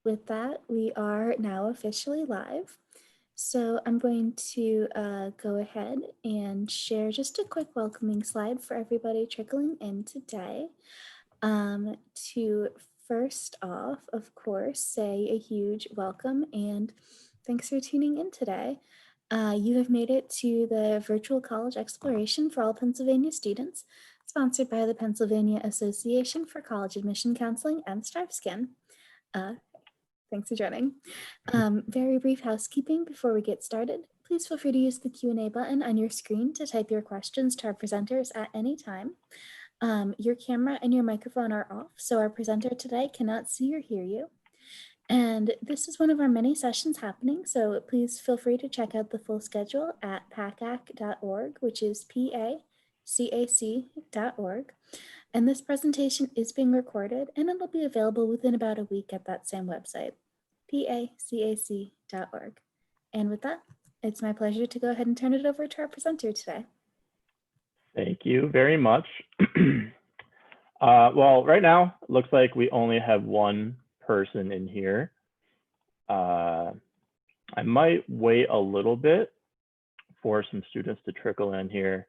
With that, we are now officially live. So I'm going to go ahead and share just a quick welcoming slide for everybody trickling in today. To first off, of course, say a huge welcome and thanks for tuning in today. You have made it to the Virtual College Exploration for All Pennsylvania Students, sponsored by the Pennsylvania Association for College Admission Counseling and StarScan. Thanks for joining. Very brief housekeeping before we get started. Please feel free to use the Q&A button on your screen to type your questions to our presenters at any time. Your camera and your microphone are off, so our presenter today cannot see or hear you. And this is one of our many sessions happening, so please feel free to check out the full schedule at pacac.org, which is PACAC.org. And this presentation is being recorded, and it'll be available within about a week at that same website, pacac.org. And with that, it's my pleasure to go ahead and turn it over to our presenter today. Thank you very much. Well, right now, it looks like we only have one person in here. I might wait a little bit for some students to trickle in here.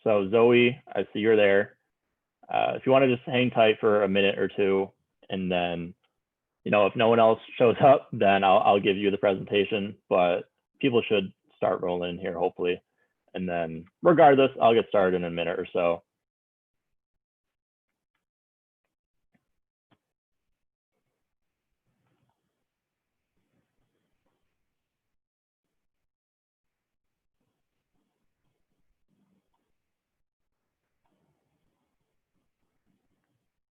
So Zoe, I see you're there. If you want to just hang tight for a minute or two, and then, if no one else shows up, then I'll give you the presentation, but people should start rolling in here, hopefully. And then regardless, I'll get started in a minute or so.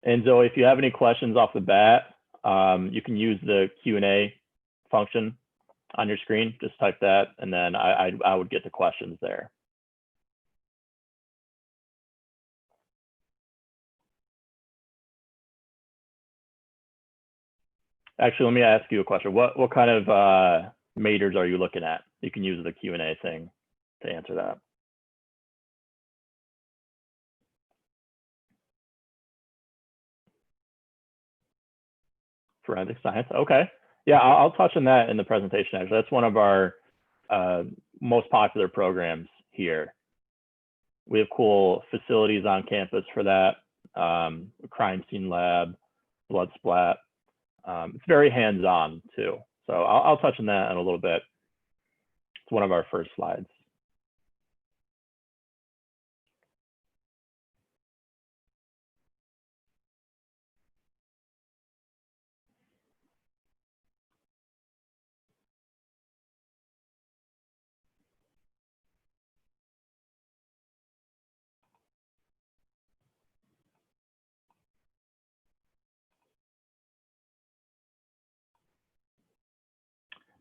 And Zoe, if you have any questions off the bat, you can use the Q&A function on your screen. Just type that, and then I would get the questions there. Actually, let me ask you a question. What kind of majors are you looking at? You can use the Q&A thing to answer that. Forensic science. Okay. Yeah, I'll touch on that in the presentation. Actually, that's one of our most popular programs here. We have cool facilities on campus for that. Crime scene lab, blood splat. It's very hands-on too. So I'll touch on that in a little bit. It's one of our first slides.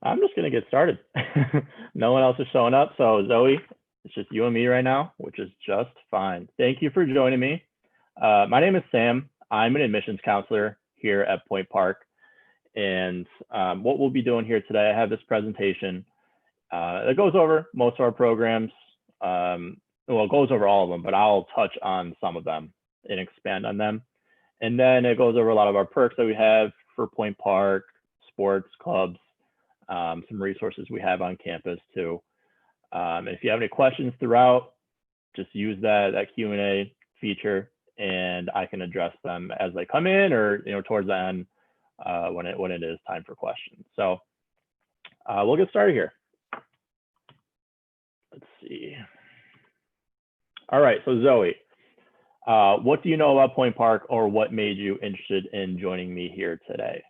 I'm just going to get started. No one else is showing up. So Zoe, it's just you and me right now, which is just fine. Thank you for joining me. My name is Sam. I'm an admissions counselor here at Point Park. And what we'll be doing here today, I have this presentation that goes over most of our programs. Well, it goes over all of them, but I'll touch on some of them and expand on them. And then it goes over a lot of our perks that we have for Point Park, sports, clubs, some resources we have on campus too. And if you have any questions throughout, just use that Q&A feature, and I can address them as they come in, or towards the end when it is time for questions. So we'll get started here. Let's see. All right, so Zoe, what do you know about Point Park, or what made you interested in joining me here today?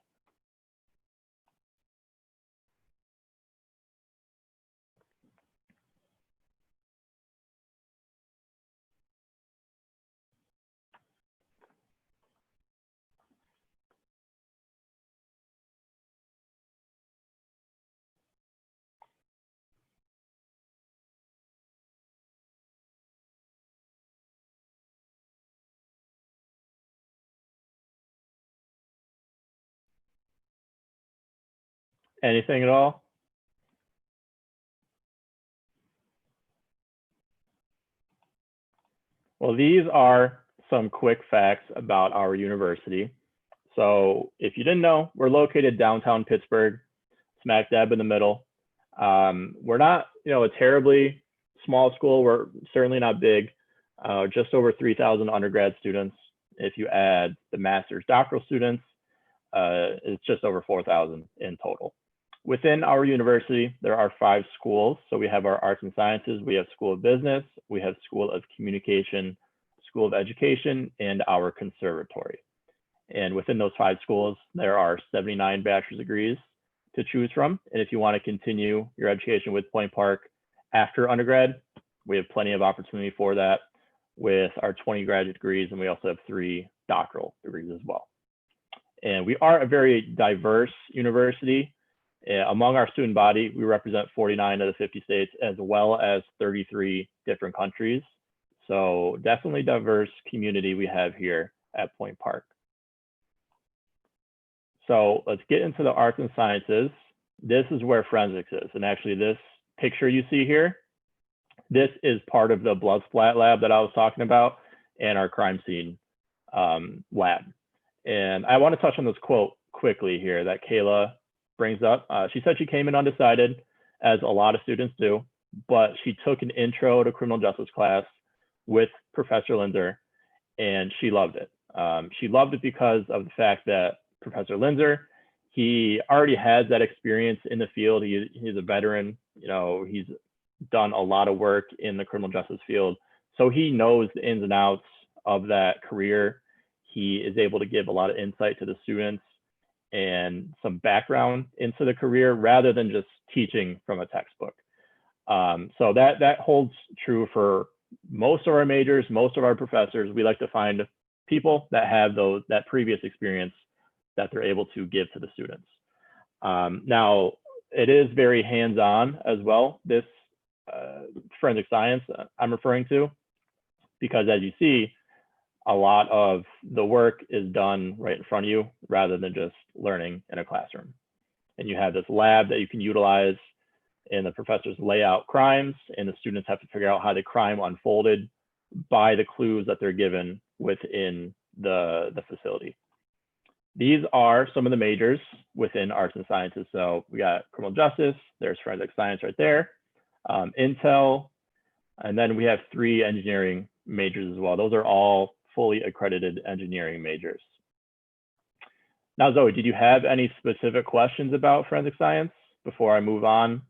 Anything at all? Well, these are some quick facts about our university. So if you didn't know, we're located downtown Pittsburgh, smack dab in the middle. We're not, a terribly small school. We're certainly not big. Just over 3,000 undergrad students. If you add the master's doctoral students, it's just over 4,000 in total. Within our university, there are 5 schools. So we have our arts and sciences, we have School of Business, we have School of Communication, School of Education, and our conservatory. And within those 5 schools, there are 79 bachelor's degrees to choose from. And if you want to continue your education with Point Park after undergrad, we have plenty of opportunity for that with our 20 graduate degrees, and we also have 3 doctoral degrees as well. And we are a very diverse university. Among our student body, we represent 49 of the 50 states, as well as 33 different countries. So definitely diverse community we have here at Point Park. So let's get into the arts and sciences. This is where forensics is. And actually this picture you see here, this is part of the blood splat lab that I was talking about and our crime scene lab. And I want to touch on this quote quickly here that Kayla brings up. She said she came in undecided, as a lot of students do, but she took an intro to criminal justice class with Professor Linzer, and she loved it. She loved it because of the fact that Professor Linzer, he already has that experience in the field. He's a veteran, he's done a lot of work in the criminal justice field. So he knows the ins and outs of that career. He is able to give a lot of insight to the students and some background into the career rather than just teaching from a textbook. So that holds true for most of our majors, most of our professors. We like to find people that have that previous experience that they're able to give to the students. Now, it is very hands-on as well, this forensic science I'm referring to, because as you see, a lot of the work is done right in front of you rather than just learning in a classroom. And you have this lab that you can utilize, and the professors lay out crimes, and the students have to figure out how the crime unfolded by the clues that they're given within the facility. These are some of the majors within arts and sciences. So we got criminal justice, there's forensic science right there, Intel, and then we have 3 engineering majors as well. Those are all fully accredited engineering majors. Now, Zoe, did you have any specific questions about forensic science before I move on?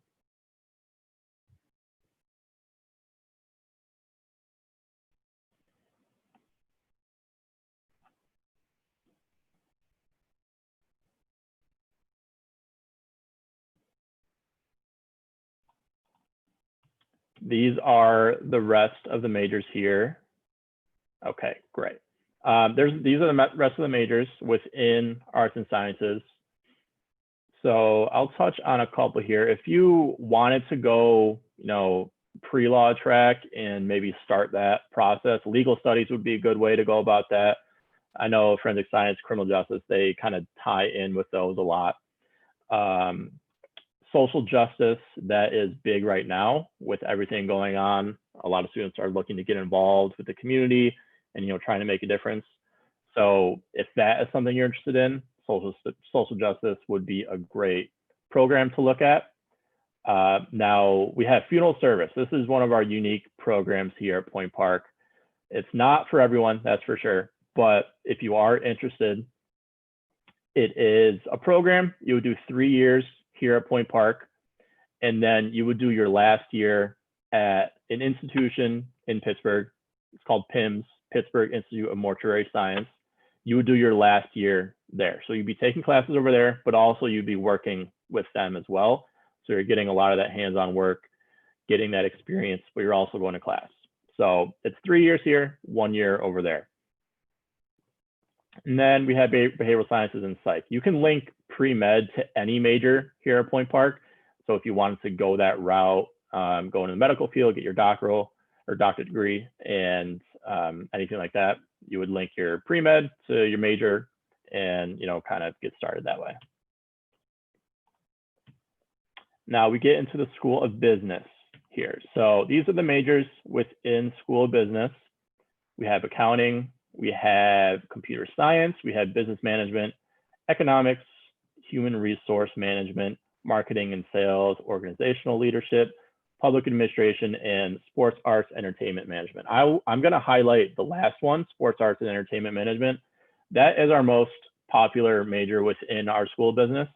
These are the rest of the majors here. Okay, great. These are the rest of the majors within arts and sciences. So I'll touch on a couple here. If you wanted to go, pre-law track and maybe start that process, legal studies would be a good way to go about that. I know forensic science, criminal justice, they kind of tie in with those a lot. Social justice, that is big right now with everything going on. A lot of students are looking to get involved with the community and trying to make a difference. So if that is something you're interested in, social justice would be a great program to look at. Now we have funeral service. This is one of our unique programs here at Point Park. It's not for everyone, that's for sure. But if you are interested, it is a program. You would do 3 years here at Point Park, and then you would do your last year at an institution in Pittsburgh. It's called PIMS, Pittsburgh Institute of Mortuary Science. You would do your last year there. So you'd be taking classes over there, but also you'd be working with them as well. So you're getting a lot of that hands-on work, getting that experience, but you're also going to class. So it's 3 years here, 1 year over there. And then we have behavioral sciences and psych. You can link pre-med to any major here at Point Park. So if you wanted to go that route, go into the medical field, get your doctoral or doctorate degree and anything like that, you would link your pre-med to your major and kind of get started that way. Now we get into the School of Business here. So these are the majors within School of Business. We have accounting, we have computer science, we have business management, economics, human resource management, marketing and sales, organizational leadership, public administration, and sports arts entertainment management. I'm going to highlight the last one, sports arts and entertainment management. That is our most popular major within our school of business.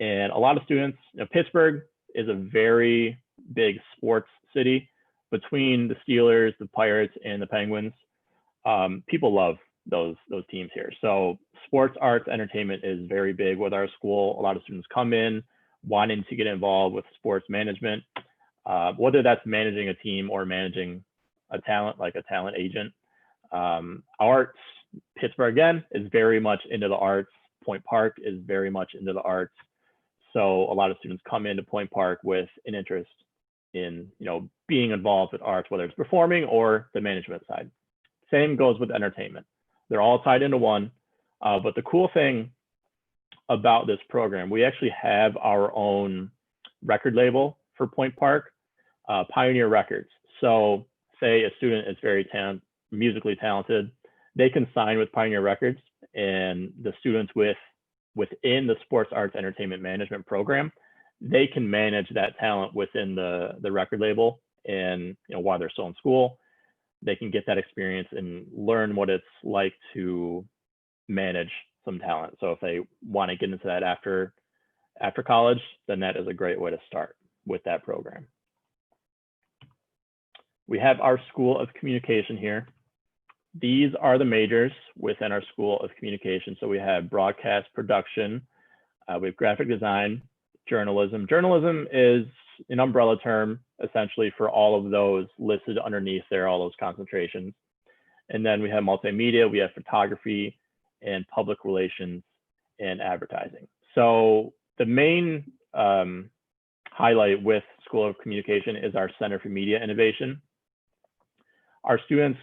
And a lot of students, Pittsburgh is a very big sports city. Between the Steelers, the Pirates, and the Penguins, people love those teams here. So sports arts entertainment is very big with our school. A lot of students come in wanting to get involved with sports management, whether that's managing a team or managing a talent, like a talent agent. Arts, Pittsburgh again is very much into the arts. Point Park is very much into the arts. So a lot of students come into Point Park with an interest in, being involved with arts, whether it's performing or the management side. Same goes with entertainment. They're all tied into one. But the cool thing about this program, we actually have our own record label for Point Park, Pioneer Records. So say a student is very musically talented, they can sign with Pioneer Records, and the students within the sports arts entertainment management program, they can manage that talent within the record label. And while they're still in school, they can get that experience and learn what it's like to manage some talent. So if they want to get into that after college, then that is a great way to start with that program. We have our School of Communication here. These are the majors within our School of Communication. So we have broadcast production, we have graphic design, journalism. Journalism is an umbrella term essentially for all of those listed underneath there, all those concentrations. And then we have multimedia, we have photography, and public relations and advertising. So the main highlight with School of Communication is our Center for Media Innovation. Our students,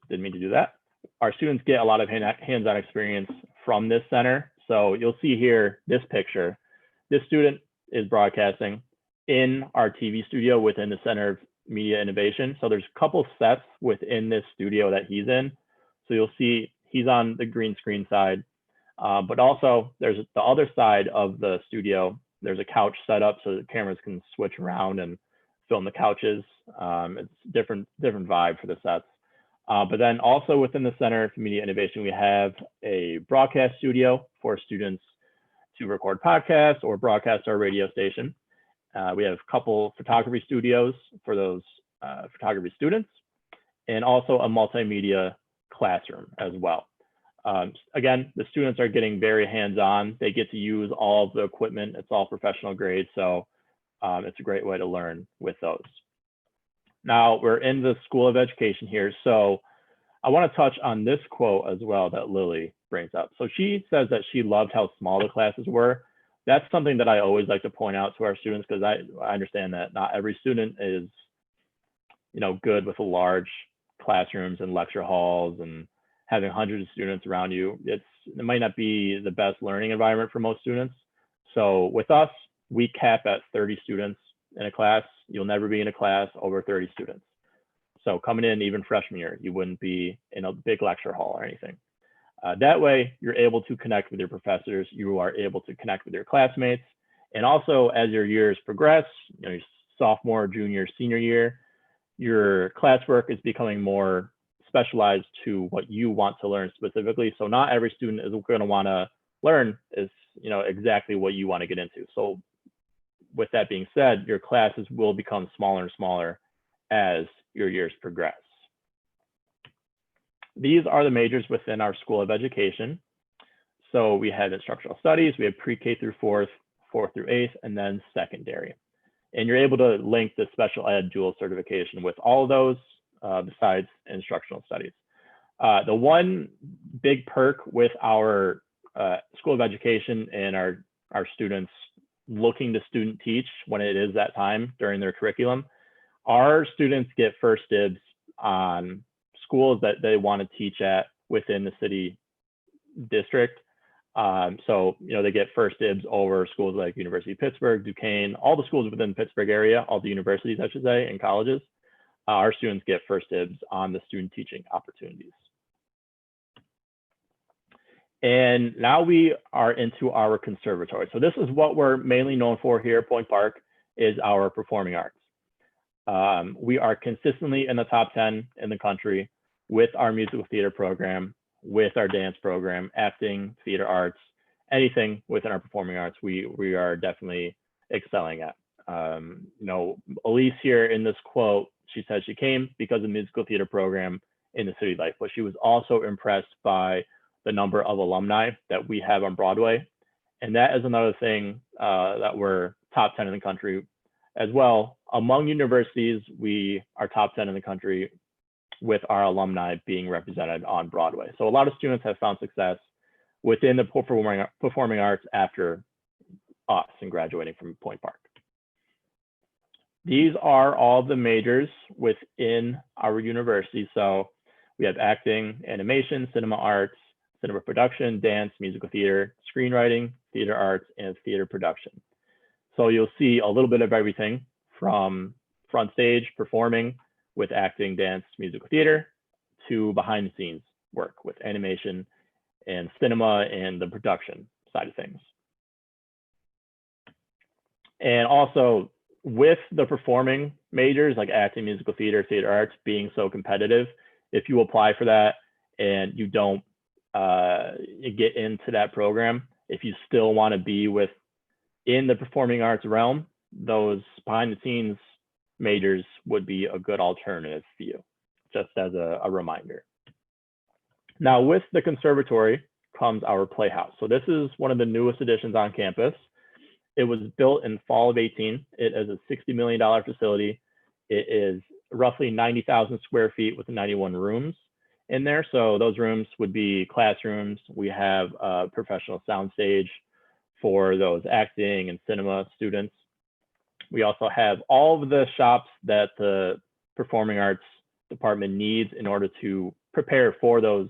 didn't mean to do that. Our students get a lot of hands-on experience from this center. So you'll see here, this picture, this student is broadcasting in our TV studio within the Center of Media Innovation. So there's a couple sets within this studio that he's in. So you'll see he's on the green screen side, but also there's the other side of the studio. There's a couch set up so the cameras can switch around and film the couches. It's different vibe for the sets. But then also within the Center for Media Innovation, we have a broadcast studio for students to record podcasts or broadcast our radio station. We have a couple photography studios for those photography students, and also a multimedia classroom as well. Again, the students are getting very hands-on. They get to use all of the equipment. It's all professional grade, so it's a great way to learn with those. Now we're in the School of Education here, so I want to touch on this quote as well that Lily brings up. So she says that she loved how small the classes were. That's something that I always like to point out to our students, because I understand that not every student is, good with large classrooms and lecture halls and having hundreds of students around you. It might not be the best learning environment for most students. So with us, we cap at 30 students in a class. You'll never be in a class over 30 students. So coming in even freshman year, you wouldn't be in a big lecture hall or anything. That way, you're able to connect with your professors. You are able to connect with your classmates. And also, as your years progress, your sophomore, junior, senior year, your classwork is becoming more specialized to what you want to learn specifically. So not every student is going to want to learn is, exactly what you want to get into. So with that being said, your classes will become smaller and smaller as your years progress. These are the majors within our School of Education. So we have instructional studies, we have pre-K through fourth through eighth, and then secondary. And you're able to link the special ed dual certification with all of those besides instructional studies. The one big perk with our School of Education and our students looking to student teach when it is that time during their curriculum, our students get first dibs on schools that they want to teach at within the city district. So, they get first dibs over schools like University of Pittsburgh, Duquesne, all the schools within the Pittsburgh area, all the universities, I should say, and colleges. Our students get first dibs on the student teaching opportunities. And now we are into our conservatory. So this is what we're mainly known for here at Point Park, is our performing arts. We are consistently in the top 10 in the country with our musical theater program, with our dance program, acting, theater arts, anything within our performing arts, we are definitely excelling at. Elise here in this quote, she said she came because of the musical theater program in the City Life, but she was also impressed by the number of alumni that we have on Broadway. And that is another thing that we're top 10 in the country as well. Among universities, we are top 10 in the country with our alumni being represented on Broadway. So a lot of students have found success within the performing arts after us and graduating from Point Park. These are all the majors within our university. So we have acting, animation, cinema arts, cinema production, dance, musical theater, screenwriting, theater arts, and theater production. So you'll see a little bit of everything from front stage performing with acting, dance, musical theater, to behind the scenes work with animation and cinema and the production side of things. And also with the performing majors like acting, musical theater, theater arts being so competitive, if you apply for that and you don't get into that program, if you still want to be in the performing arts realm, those behind the scenes majors would be a good alternative for you, just as a reminder. Now with the conservatory comes our Playhouse. So this is one of the newest additions on campus. It was built in fall of 18. It is a $60 million facility. It is roughly 90,000 square feet with 91 rooms in there. So those rooms would be classrooms. We have a professional soundstage for those acting and cinema students. We also have all of the shops that the performing arts department needs in order to prepare for those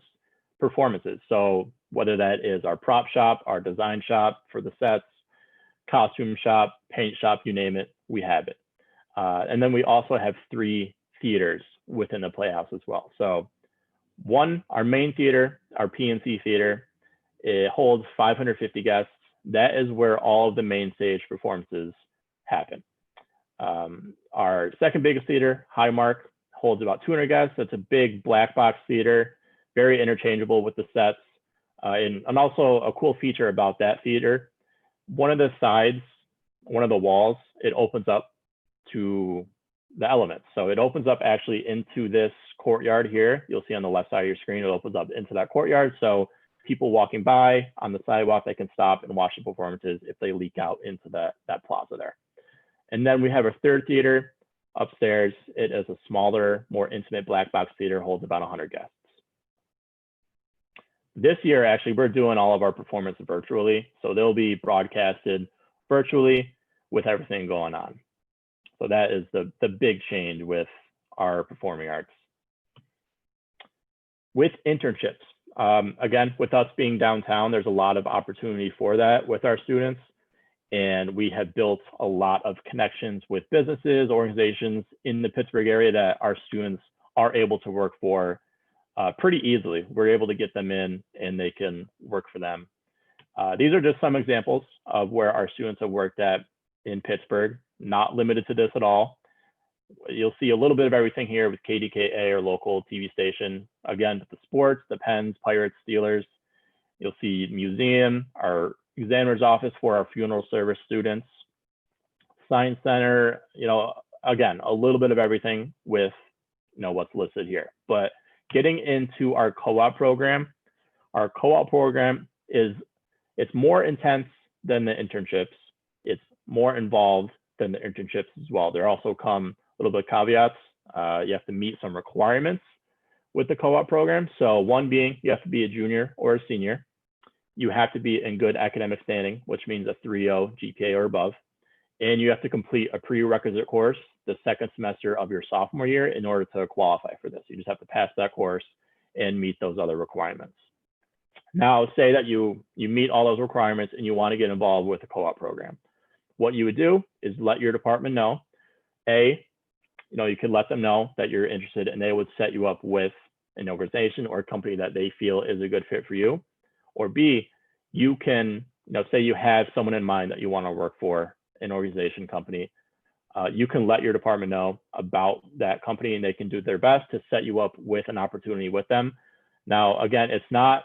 performances. So whether that is our prop shop, our design shop for the sets, costume shop, paint shop, you name it, we have it. And then we also have 3 theaters within the Playhouse as well. So one, our main theater, our PNC theater, it holds 550 guests. That is where all of the main stage performances happen. Our second biggest theater, Highmark, holds about 200 guests. That's a big black box theater, very interchangeable with the sets. And also a cool feature about that theater, one of the sides, one of the walls, it opens up to the elements. So it opens up actually into this courtyard here. You'll see on the left side of your screen, it opens up into that courtyard. So people walking by on the sidewalk, they can stop and watch the performances if they leak out into that plaza there. And then we have our third theater upstairs. It is a smaller, more intimate black box theater, holds about 100 guests. This year, actually, we're doing all of our performances virtually. So they'll be broadcasted virtually with everything going on. So that is the big change with our performing arts. With internships, again, with us being downtown, there's a lot of opportunity for that with our students. And we have built a lot of connections with businesses, organizations in the Pittsburgh area that our students are able to work for pretty easily. We're able to get them in and they can work for them. These are just some examples of where our students have worked at in Pittsburgh, not limited to this at all. You'll see a little bit of everything here with KDKA, our local TV station. Again, the sports, the Pens, Pirates, Steelers. You'll see museum, our examiner's office for our funeral service students, science center, again, a little bit of everything with, what's listed here. But getting into our co-op program it's more intense than the internships. It's more involved than the internships as well. There also come a little bit of caveats. You have to meet some requirements with the co-op program. So one being you have to be a junior or a senior. You have to be in good academic standing, which means a 3.0 GPA or above. And you have to complete a prerequisite course the second semester of your sophomore year in order to qualify for this. You just have to pass that course and meet those other requirements. Now, say that you meet all those requirements and you want to get involved with the co-op program. What you would do is let your department know. You could let them know that you're interested and they would set you up with an organization or a company that they feel is a good fit for you. Or B, you can, say you have someone in mind that you want to work for, an organization, company. You can let your department know about that company, and they can do their best to set you up with an opportunity with them. Now, again, it's not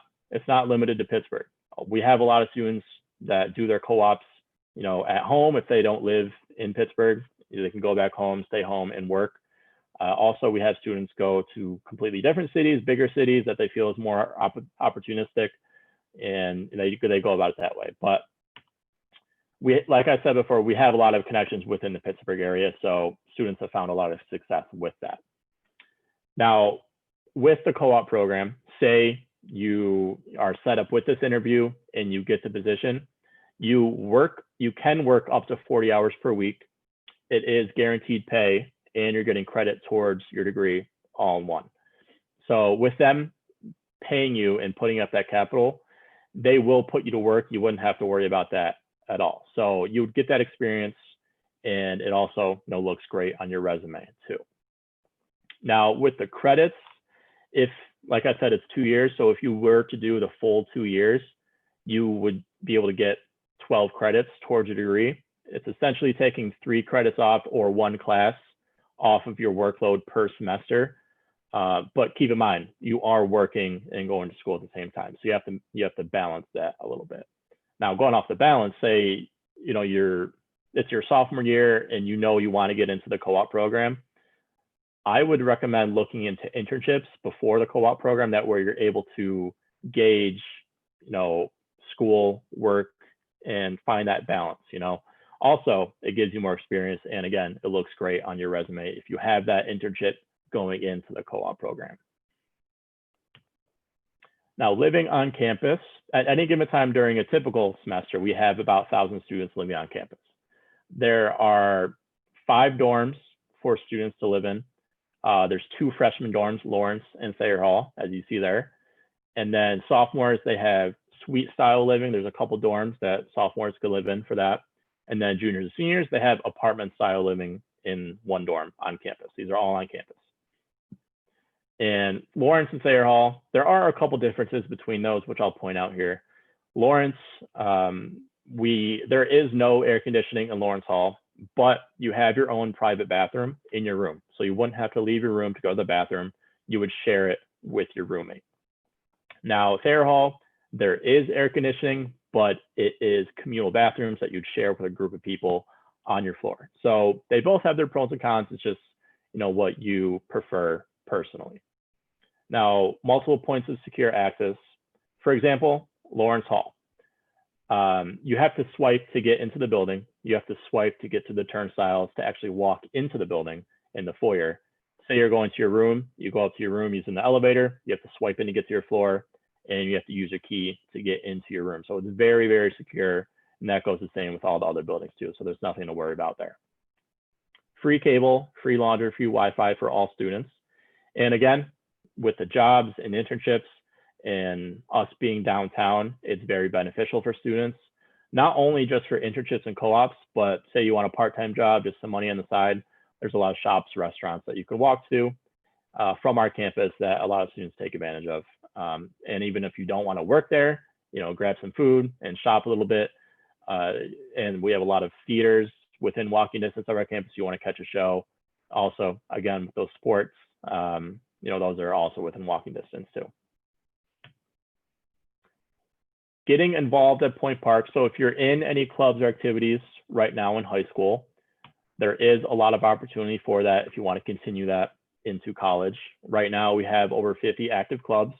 limited to Pittsburgh. We have a lot of students that do their co-ops, at home. If they don't live in Pittsburgh, they can go back home, stay home, and work. Also, we have students go to completely different cities, bigger cities that they feel is more opportunistic, and they go about it that way. But like I said before, we have a lot of connections within the Pittsburgh area, so students have found a lot of success with that. Now, with the co-op program, say you are set up with this interview and you get the position, you can work up to 40 hours per week. It is guaranteed pay, and you're getting credit towards your degree all in one. So with them paying you and putting up that capital, they will put you to work. You wouldn't have to worry about that at all. So you would get that experience, and it also looks great on your resume too. Now with the credits, like I said, it's 2 years. So if you were to do the full 2 years, you would be able to get 12 credits towards your degree. It's essentially taking 3 credits off or 1 class off of your workload per semester. But keep in mind, you are working and going to school at the same time. So you have to balance that a little bit. Now, going off the balance, say, it's your sophomore year and you want to get into the co-op program, I would recommend looking into internships before the co-op program. That way you're able to gauge, school, work, and find that balance, Also, it gives you more experience. And again, it looks great on your resume if you have that internship going into the co-op program. Now, living on campus, at any given time during a typical semester, we have about 1,000 students living on campus. There are 5 dorms for students to live in. There's 2 freshman dorms, Lawrence and Thayer Hall, as you see there. And then sophomores, they have suite style living. There's a couple dorms that sophomores could live in for that. And then juniors and seniors, they have apartment style living in 1 dorm on campus. These are all on campus. And Lawrence and Thayer Hall, there are a couple differences between those, which I'll point out here. Lawrence, there is no air conditioning in Lawrence Hall, but you have your own private bathroom in your room. So you wouldn't have to leave your room to go to the bathroom. You would share it with your roommate. Now, Thayer Hall, there is air conditioning, but it is communal bathrooms that you'd share with a group of people on your floor. So they both have their pros and cons. It's just, what you prefer personally. Now, multiple points of secure access. For example, Lawrence Hall. You have to swipe to get into the building. You have to swipe to get to the turnstiles to actually walk into the building in the foyer. Say you're going to your room, you go up to your room using the elevator, you have to swipe in to get to your floor, and you have to use your key to get into your room. So it's very, very secure, and that goes the same with all the other buildings too. So there's nothing to worry about there. Free cable, free laundry, free Wi-Fi for all students. And again, with the jobs and internships and us being downtown, it's very beneficial for students, not only just for internships and co-ops, but say you want a part-time job, just some money on the side. There's a lot of shops, restaurants that you can walk to from our campus that a lot of students take advantage of. And even if you don't want to work there, grab some food and shop a little bit. And we have a lot of theaters within walking distance of our campus. You want to catch a show. Also, again, with those sports, those are also within walking distance too. Getting involved at Point Park. So if you're in any clubs or activities right now in high school, there is a lot of opportunity for that if you want to continue that into college. Right now, we have over 50 active clubs.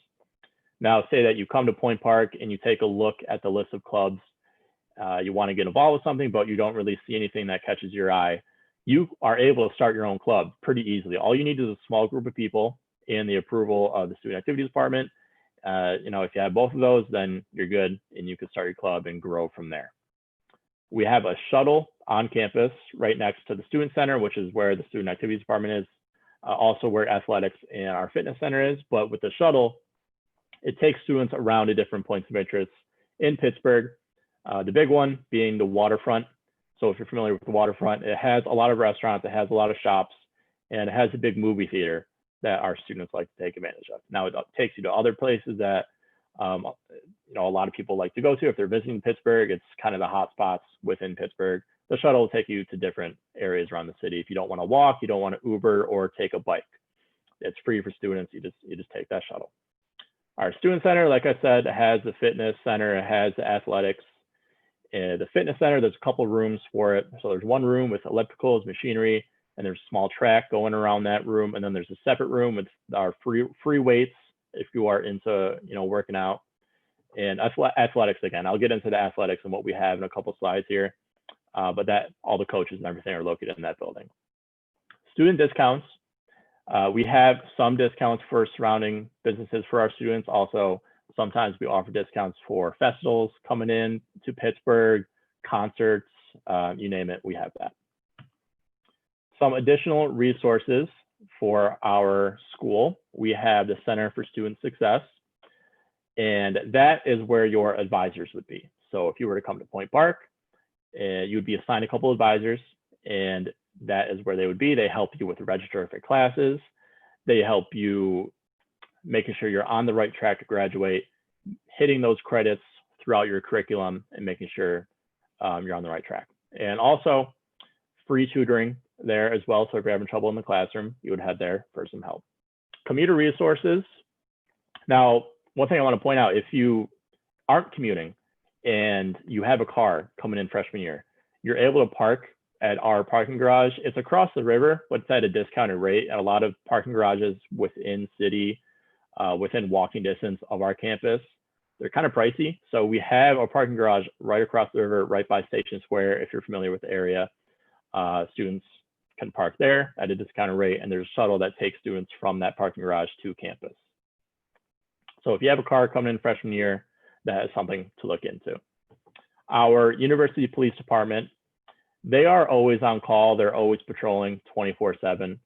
Now, say that you come to Point Park and you take a look at the list of clubs. You want to get involved with something, but you don't really see anything that catches your eye. You are able to start your own club pretty easily. All you need is a small group of people and the approval of the student activities department. If you have both of those, then you're good and you can start your club and grow from there. We have a shuttle on campus right next to the student center, which is where the student activities department is, also where athletics and our fitness center is. But with the shuttle, it takes students around to different points of interest in Pittsburgh. The big one being the waterfront. So if you're familiar with the waterfront, it has a lot of restaurants, it has a lot of shops, and it has a big movie theater that our students like to take advantage of. Now, it takes you to other places that a lot of people like to go to if they're visiting Pittsburgh. It's kind of the hot spots within Pittsburgh. The shuttle will take you to different areas around the city. If you don't want to walk, you don't want to Uber or take a bike, it's free for students. You just take that shuttle. Our student center, like I said, has the fitness center, it has the athletics. The fitness center, there's a couple rooms for it. So there's one room with ellipticals, machinery, and there's a small track going around that room. And then there's a separate room with our free weights if you are into working out. And athletics, again, I'll get into the athletics and what we have in a couple slides here. But that all the coaches and everything are located in that building. Student discounts. We have some discounts for surrounding businesses for our students. Also, sometimes we offer discounts for festivals coming in to Pittsburgh, concerts, you name it, we have that. Some additional resources for our school. We have the Center for Student Success, and that is where your advisors would be. So if you were to come to Point Park, you would be assigned a couple advisors, and that is where they would be. They help you with the register for classes. They help you making sure you're on the right track to graduate, hitting those credits throughout your curriculum, and making sure you're on the right track. And also free tutoring there as well. So if you're having trouble in the classroom, you would head there for some help. Commuter resources. Now, one thing I want to point out, if you aren't commuting and you have a car coming in freshman year, you're able to park at our parking garage. It's across the river, but it's at a discounted rate. At a lot of parking garages within city, within walking distance of our campus, they're kind of pricey. So we have a parking garage right across the river, right by Station Square. If you're familiar with the area, students can park there at a discounted rate, and there's a shuttle that takes students from that parking garage to campus. So if you have a car coming in freshman year, that is something to look into. Our university police department, they are always on call. They're always patrolling 24/7,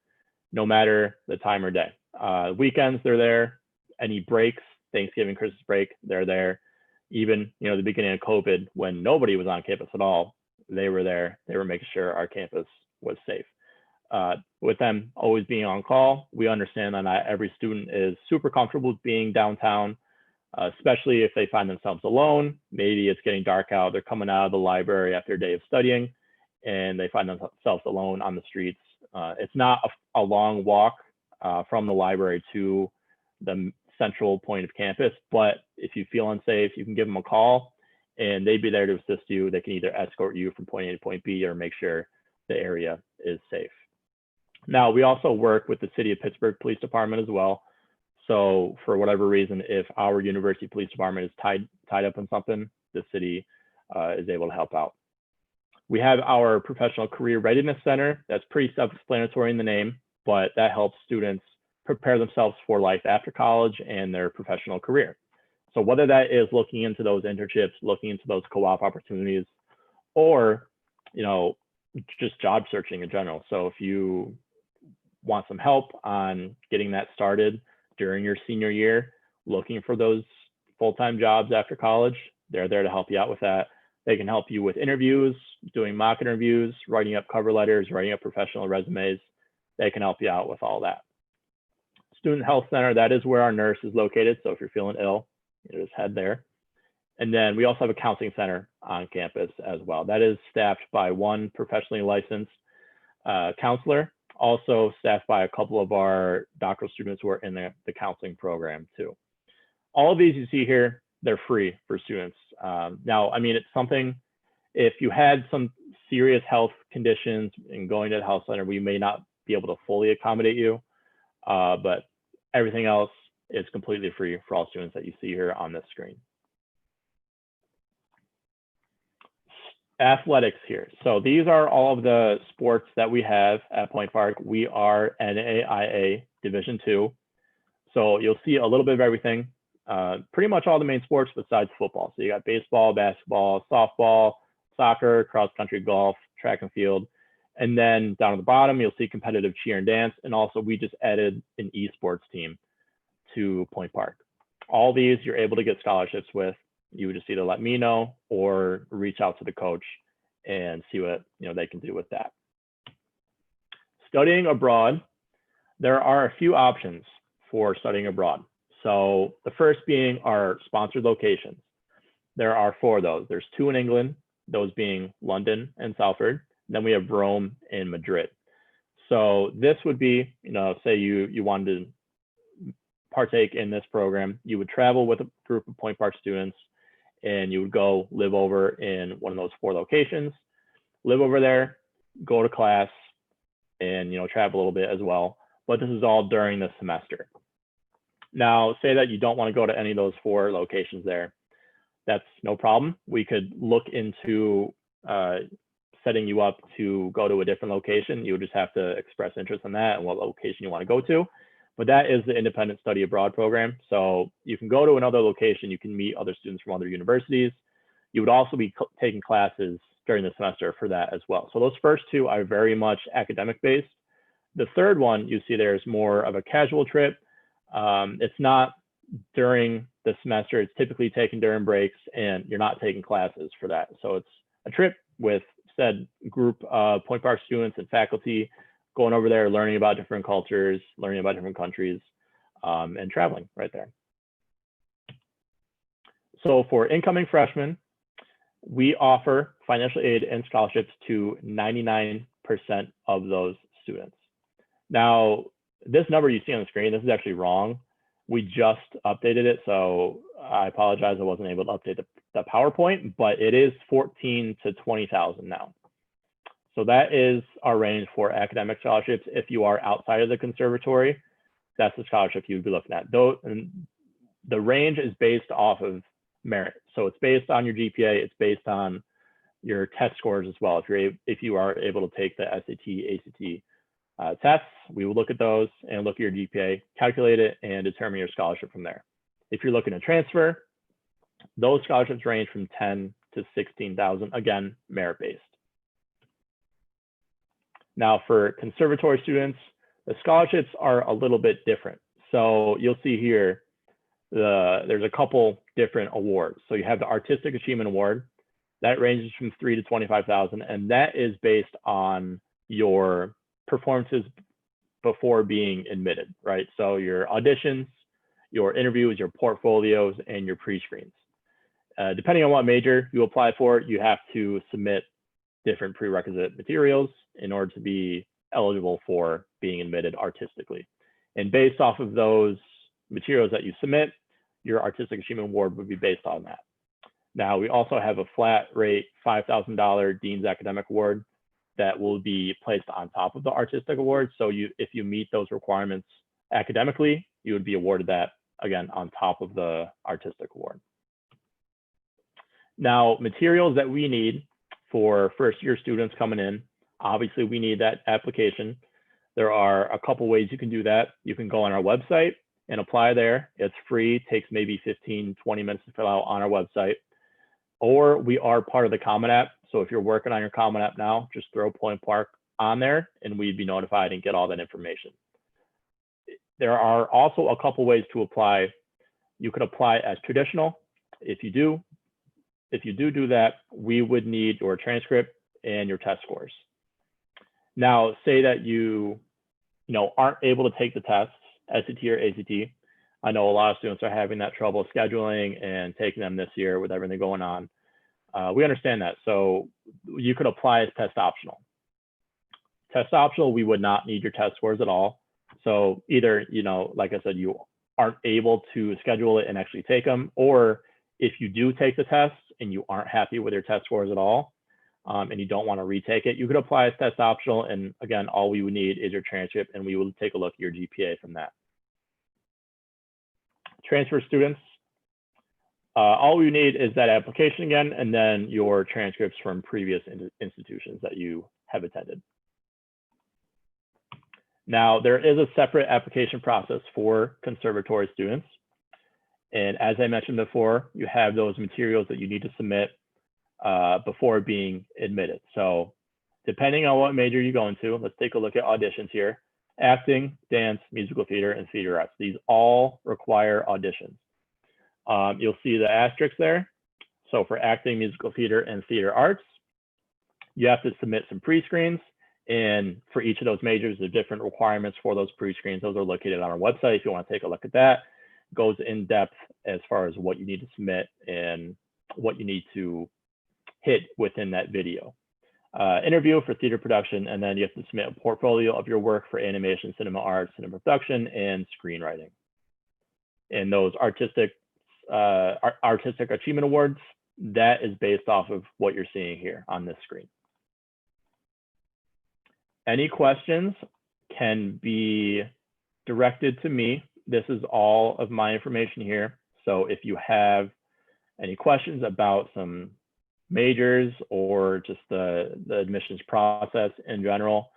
no matter the time or day. Weekends, they're there. Any breaks, Thanksgiving, Christmas break, they're there. Even, the beginning of COVID, when nobody was on campus at all, they were there. They were making sure our campus was safe. With them always being on call, we understand that not every student is super comfortable with being downtown, especially if they find themselves alone. Maybe it's getting dark out. They're coming out of the library after a day of studying, and they find themselves alone on the streets. It's not a long walk from the library to the central point of campus, but if you feel unsafe, you can give them a call, and they'd be there to assist you. They can either escort you from point A to point B or make sure the area is safe. Now, we also work with the City of Pittsburgh Police Department as well. So for whatever reason, if our university police department is tied up in something, the city is able to help out. We have our Professional Career Readiness Center. That's pretty self-explanatory in the name, but that helps students prepare themselves for life after college and their professional career. So whether that is looking into those internships, looking into those co-op opportunities, or just job searching in general. So if you want some help on getting that started during your senior year, looking for those full-time jobs after college, they're there to help you out with that. They can help you with interviews, doing mock interviews, writing up cover letters, writing up professional resumes. They can help you out with all that. Student Health Center, that is where our nurse is located. So if you're feeling ill, just head there. And then we also have a counseling center on campus as well. That is staffed by one professionally licensed counselor, also staffed by a couple of our doctoral students who are in the counseling program too. All of these you see here, they're free for students. Now, it's something, if you had some serious health conditions and going to the health center, we may not be able to fully accommodate you, but everything else is completely free for all students that you see here on this screen. Athletics here. So these are all of the sports that we have at Point Park. We are NAIA Division II. So you'll see a little bit of everything, pretty much all the main sports besides football. So you got baseball, basketball, softball, soccer, cross country, golf, track and field. And then down at the bottom, you'll see competitive cheer and dance. And also we just added an esports team to Point Park. All these you're able to get scholarships with. You would just either let me know or reach out to the coach and see what they can do with that. Studying abroad, there are a few options for studying abroad. So the first being our sponsored locations. There are 4 of those. There's 2 in England, those being London and Salford. Then we have Rome and Madrid. So this would be, say you wanted to partake in this program, you would travel with a group of Point Park students and you would go live over in one of those 4 locations, live over there, go to class, and travel a little bit as well. But this is all during the semester. Now, say that you don't want to go to any of those 4 locations there. That's no problem. We could look into setting you up to go to a different location. You would just have to express interest in that and what location you want to go to. But that is the independent study abroad program. So you can go to another location. You can meet other students from other universities. You would also be taking classes during the semester for that as well. So those first 2 are very much academic based. The third one you see there is more of a casual trip. It's not during the semester. It's typically taken during breaks, and you're not taking classes for that. So it's a trip with said group of Point Park students and faculty going over there, learning about different cultures, learning about different countries, and traveling right there. So for incoming freshmen, we offer financial aid and scholarships to 99% of those students. Now, this number you see on the screen, this is actually wrong. We just updated it, so I apologize I wasn't able to update the PowerPoint, but it is 14 to 20,000 now. So that is our range for academic scholarships. If you are outside of the conservatory, that's the scholarship you would be looking at. Though, the range is based off of merit. So it's based on your GPA, it's based on your test scores as well. If you are able to take the SAT, ACT tests, we will look at those and look at your GPA, calculate it, and determine your scholarship from there. If you're looking to transfer, those scholarships range from 10 to 16,000, again, merit-based. Now for conservatory students, the scholarships are a little bit different. So you'll see here, there's a couple different awards. So you have the Artistic Achievement Award, that ranges from 3 to 25,000, and that is based on your performances before being admitted, right? So your auditions, your interviews, your portfolios, and your pre-screens. Depending on what major you apply for, you have to submit different prerequisite materials in order to be eligible for being admitted artistically. And based off of those materials that you submit, your Artistic Achievement Award would be based on that. Now, we also have a flat rate $5,000 Dean's Academic Award that will be placed on top of the Artistic Award. So if you meet those requirements academically, you would be awarded that, again, on top of the Artistic Award. Now, materials that we need for first-year students coming in, obviously we need that application. There are a couple ways you can do that. You can go on our website and apply there. It's free, takes maybe 15, 20 minutes to fill out on our website. Or we are part of the Common App. So if you're working on your Common App now, just throw Point Park on there and we'd be notified and get all that information. There are also a couple ways to apply. You could apply as traditional. If you do that, we would need your transcript and your test scores. Now, say that you aren't able to take the tests, SAT or ACT. I know a lot of students are having that trouble scheduling and taking them this year with everything going on. We understand that. So you could apply as test optional. Test optional, we would not need your test scores at all. So either, like I said, you aren't able to schedule it and actually take them, or if you do take the tests and you aren't happy with your test scores at all, and you don't want to retake it, you could apply as test optional. And again, all we would need is your transcript and we will take a look at your GPA from that. Transfer students, all we need is that application again, and then your transcripts from previous institutions that you have attended. Now, there is a separate application process for conservatory students. And as I mentioned before, you have those materials that you need to submit before being admitted. So depending on what major you go into, let's take a look at auditions here. Acting, dance, musical theater, and theater arts. These all require auditions. You'll see the asterisk there. So for acting, musical theater, and theater arts, you have to submit some pre-screens. And for each of those majors, there are different requirements for those pre-screens. Those are located on our website if you want to take a look at that. goes in depth as far as what you need to submit and what you need to hit within that video. Interview for theater production, and then you have to submit a portfolio of your work for animation, cinema art, cinema production, and screenwriting. And those artistic achievement awards, that is based off of what you're seeing here on this screen. Any questions can be directed to me. This is all of my information here. So if you have any questions about some majors or just the admissions process in general,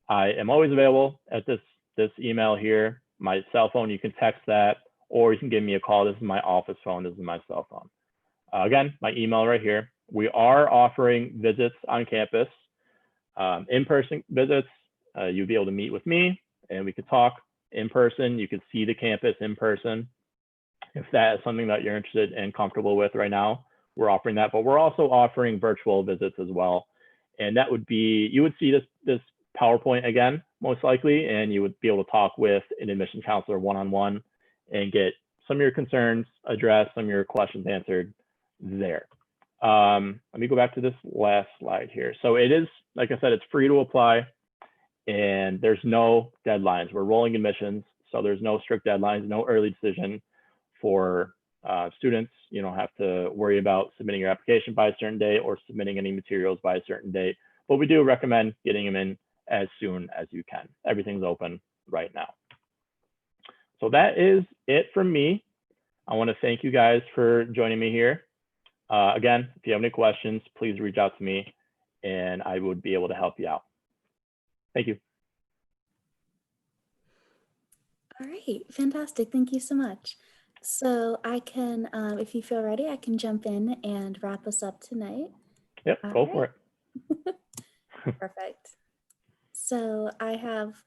I am always available at this email here. My cell phone, you can text that, or you can give me a call. This is my office phone. This is my cell phone. Again, my email right here. We are offering visits on campus, in-person visits. You'll be able to meet with me and we could talk in person. You could see the campus in person. If that is something that you're interested and comfortable with right now, we're offering that, but we're also offering virtual visits as well. And that would be, you would see this PowerPoint again, most likely, and you would be able to talk with an admission counselor one-on-one and get some of your concerns addressed, some of your questions answered there. Let me go back to this last slide here. So it is, like I said, it's free to apply and there's no deadlines. We're rolling admissions, so there's no strict deadlines, no early decision for students. You don't have to worry about submitting your application by a certain date or submitting any materials by a certain date, but we do recommend getting them in as soon as you can. Everything's open right now. So that is it from me. I want to thank you guys for joining me here. Again, if you have any questions, please reach out to me and I would be able to help you out. Thank you. All right, fantastic. Thank you so much. So I can, if you feel ready, I can jump in and wrap us up tonight. Yep, go for it. Perfect. So I have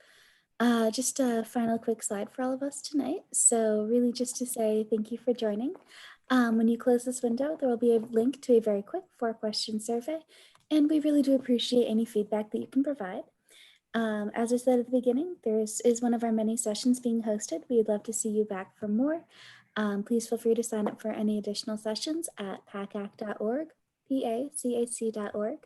just a final quick slide for all of us tonight. So really just to say thank you for joining. When you close this window, there will be a link to a very quick 4-question survey, and we really do appreciate any feedback that you can provide. As I said at the beginning, is one of our many sessions being hosted. We'd love to see you back for more. Please feel free to sign up for any additional sessions at pacac.org, pacac.org.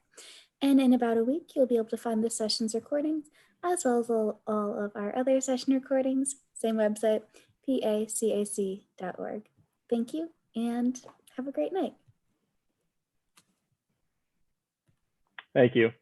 And in about a week, you'll be able to find the sessions recordings, as well as all of our other session recordings, same website, pacac.org. Thank you, and have a great night. Thank you.